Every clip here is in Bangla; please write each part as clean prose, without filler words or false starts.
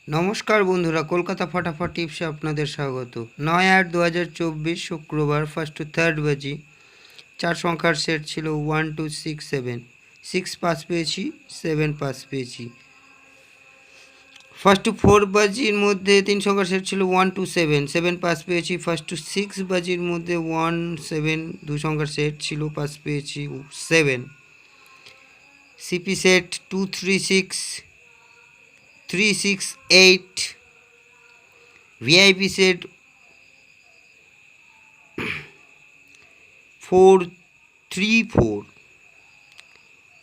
নমস্কার বন্ধুরা, কলকাতা ফটাফট টিপসে আপনাদের স্বাগত। 9/8/2024 শুক্রবার 1st to 3rd বাজি। 4 সংখ্যার সেট ছিল 1 2 6 7। 6 পাস পেয়েছি, 7 পাস পেয়েছি। 1st to 4 বাজির মধ্যে 3 সংখ্যার সেট ছিল 1 2 7। 7 পাস পেয়েছি। 1st to 6 বাজির মধ্যে 1 7 2 সংখ্যার সেট ছিল, পাস পেয়েছি 7। CP set 2 3 6 3 6 8। VIP set 4 3 4।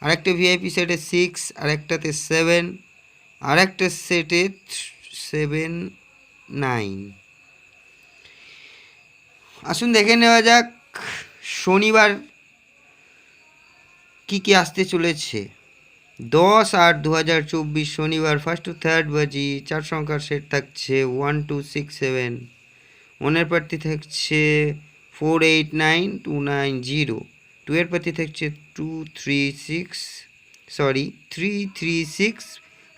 আরেকটা ভিআইপি সেটে 6, আরেকটাতে 7, আরেকটা সেটে 7 9। আসুন দেখে নেওয়া যাক শনিবার কি কি আসতে চলেছে। 10/8/2024 শনিবার 1st to 3rd বাজি। 4 সংখ্যার সেট থাকছে 1 2 6 7। মনের প্রার্থী থাকছে 4 8 9 2 9 0। 2 এর প্রার্থী থাকছে 3 3 6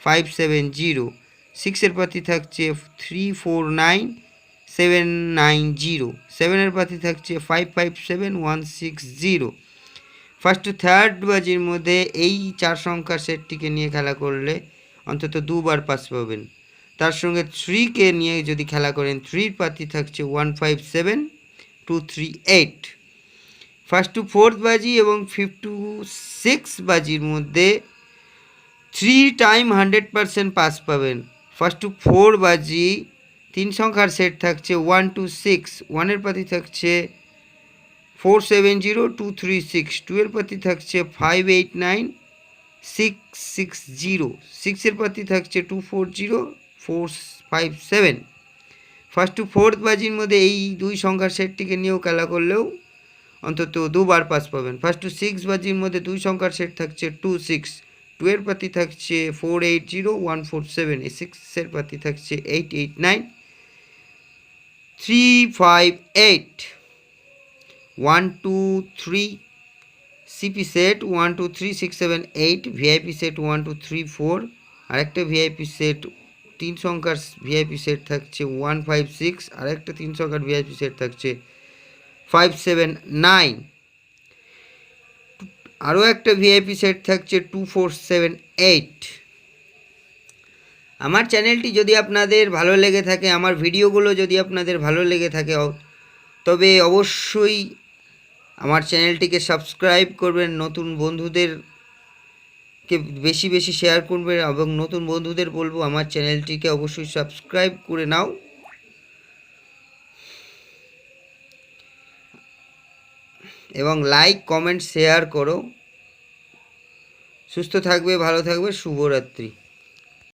5 7 0। 6 এর প্রার্থী থাকছে 3 4 9 7 9 0। 7 এর প্রার্থী থাকছে 5 5 7 1 6 0। 1st to 3rd বাজির মধ্যে এই 4 সংখ্যার সেটটিকে নিয়ে খেলা করলে অন্তত দুবার পাস পাবেন। তার সঙ্গে 3কে নিয়ে যদি খেলা করেন, 3 প্রার্থী থাকছে 1 5 7 2 3 8। 1st to 4th বাজি এবং 5th to 6 বাজির মধ্যে 3 টাইম 100% পাস পাবেন। 1st to 4 বাজি 3 সংখ্যার সেট থাকছে 1 2 6। 1 এর প্রার্থী থাকছে 4 7 0 2 3 6। 2 এর প্রার্থী থাকছে 5 8 9 6 6 0। 6 এর প্রার্থী থাকছে 2 4 0 4 5 7। 1st to 4th বাজির মধ্যে এই 2 সংখ্যার সেটটিকে নিয়েও খেলা করলেও অন্তত দুবার পাস পাবেন। 1st to 6 বাজির মধ্যে 2 সংখ্যার সেট থাকছে 2 6। 2 এর প্রার্থী থাকছে 4 8 0 1 4 7। 6 এর প্রার্থী থাকছে 8 8 9 3 5 8 1 2 3। CP set 1 2 3 6 7 8। VIP set 1 2 3 4। আরেকটা ভিআইপি সেট 3 সংখ্যার ভিআইপি সেট থাকছে 1 5 6। আরেকটা 3 সংখ্যার ভিআইপি সেট থাকছে 5 7 9। আরও একটা ভিআইপি সেট থাকছে 2 4 7 8। আমার চ্যানেলটি যদি আপনাদের ভালো লেগে থাকে, আমার ভিডিওগুলো যদি আপনাদের ভালো লেগে থাকে, তবে অবশ্যই আমার চ্যানেলটিকে সাবস্ক্রাইব করবেন। নতুন বন্ধুদেরকে বেশি বেশি শেয়ার করবেন এবং নতুন বন্ধুদের বলবো আমার চ্যানেলটিকে অবশ্যই সাবস্ক্রাইব করে নাও। এবং লাইক কমেন্ট শেয়ার করো। সুস্থ থাকবে, ভালো থাকবে। শুভরাত্রি।